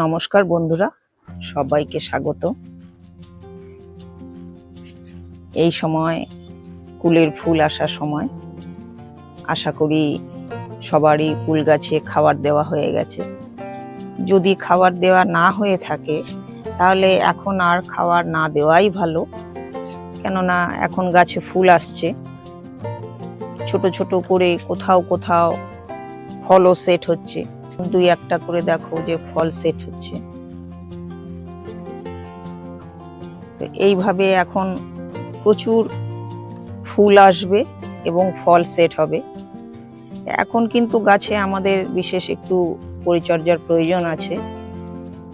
নমস্কার বন্ধুরা, সবাইকে স্বাগত। এই সময় কুলের ফুল আসার সময়, আশা করি সবারই কুল গাছে খাবার দেওয়া হয়ে গেছে। যদি খাবার দেওয়া না হয়ে থাকে তাহলে এখন আর খাবার না দেওয়াই ভালো, কেননা এখন গাছে ফুল আসছে, ছোট ছোট করে কোথাও কোথাও ফলও সেট হচ্ছে, দুই একটা করে দেখো যে ফল সেট হচ্ছে। এইভাবে এখন প্রচুর ফুল আসবে এবং ফল সেট হবে। এখন কিন্তু গাছে আমাদের বিশেষ একটু পরিচর্যার প্রয়োজন আছে,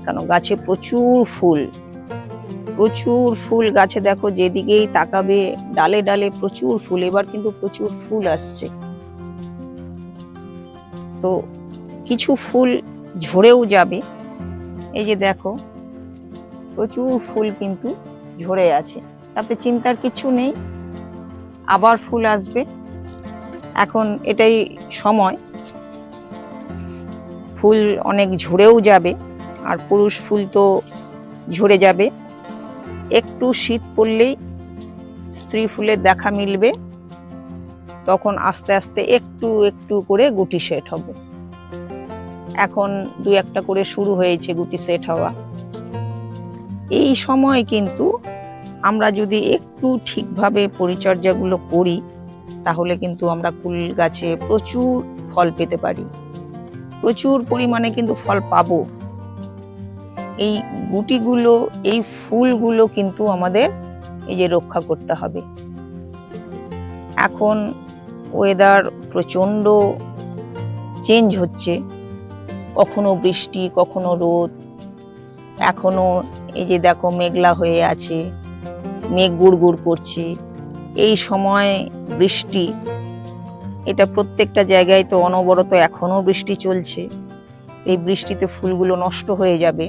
কারণ গাছে প্রচুর ফুল গাছে দেখো, যেদিকেই তাকাবে ডালে ডালে প্রচুর ফুল। এবার কিন্তু প্রচুর ফুল আসছে, তো কিছু ফুল ঝরেও যাবে। এই যে দেখো, প্রচুর ফুল কিন্তু ঝরে আছে, তাতে চিন্তার কিছু নেই, আবার ফুল আসবে। এখন এটাই সময়, ফুল অনেক ঝরেও যাবে, আর পুরুষ ফুল তো ঝরে যাবে। একটু শীত পড়লেই স্ত্রী ফুলের দেখা মিলবে, তখন আস্তে আস্তে একটু একটু করে গুটি সেট হবে। এখন দু একটা করে শুরু হয়েছে গুটি সেট হওয়া। এই সময় কিন্তু আমরা যদি একটু ঠিকভাবে পরিচর্যাগুলো করি, তাহলে কিন্তু আমরা কুল গাছে প্রচুর ফল পেতে পারি, প্রচুর পরিমাণে কিন্তু ফল পাবো। এই গুটিগুলো, এই ফুলগুলো কিন্তু আমাদের এই যে রক্ষা করতে হবে। এখন ওয়েদার প্রচন্ড চেঞ্জ হচ্ছে, কখনো বৃষ্টি কখনো রোদ। এখনো এই যে দেখো মেঘলা হয়ে আছে, মেঘ গুড় করছে। এই সময় বৃষ্টি, এটা প্রত্যেকটা জায়গায় তো অনবরত এখনো বৃষ্টি চলছে। এই বৃষ্টিতে ফুলগুলো নষ্ট হয়ে যাবে,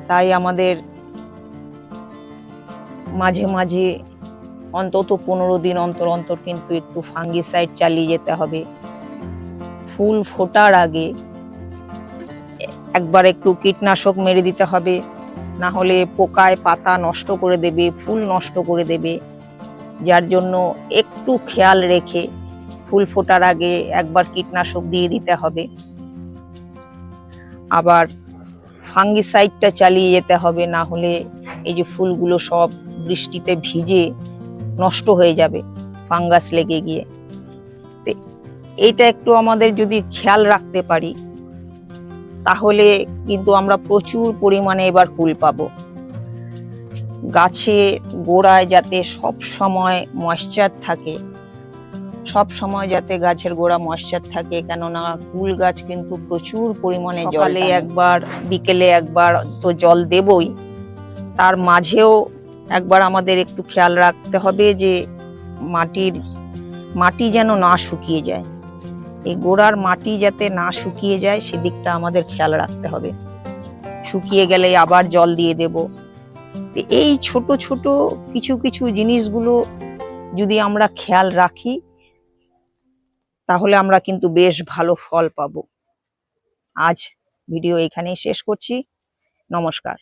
তাই আমাদের মাঝে মাঝে অন্তত 15 দিন অন্তর অন্তর কিন্তু একটু ফাঙ্গিসাইড চালিয়ে যেতে হবে। ফুল ফোটার আগে একবার একটু কীটনাশক মেরে দিতে হবে, না হলে পোকায় পাতা নষ্ট করে দেবে, ফুল নষ্ট করে দেবে। যার জন্য একটু খেয়াল রেখে ফুল ফোটার আগে একবার কীটনাশক দিয়ে দিতে হবে, আবার ফাঙ্গিসাইডটা চালিয়ে যেতে হবে, না হলে এই যে ফুলগুলো সব বৃষ্টিতে ভিজে নষ্ট হয়ে যাবে ফাঙ্গাস লেগে গিয়ে। এইটা একটু আমাদের যদি খেয়াল রাখতে পারি, তাহলে কিন্তু আমরা প্রচুর পরিমাণে এবার কুল পাবো। গাছে গোড়ায় যাতে সব সময় ময়েশ্চার থাকে, সব সময় যাতে গাছের গোড়া ময়েশ্চার থাকে, কেননা কুল গাছ কিন্তু প্রচুর পরিমাণে জলে একবার বিকেলে একবার তো জল দেবই, তার মাঝেও একবার আমাদের একটু খেয়াল রাখতে হবে যে মাটি যেন না শুকিয়ে যায়। এই গোড়ার মাটি যাতে না শুকিয়ে যায় সেদিকটা আমাদের খেয়াল রাখতে হবে। শুকিয়ে গেলে আবার জল দিয়ে দেব। এই ছোট ছোট কিছু কিছু জিনিসগুলো যদি আমরা খেয়াল রাখি, তাহলে আমরা কিন্তু বেশ ভালো ফল পাবো। আজ ভিডিও এখানেই শেষ করছি। নমস্কার।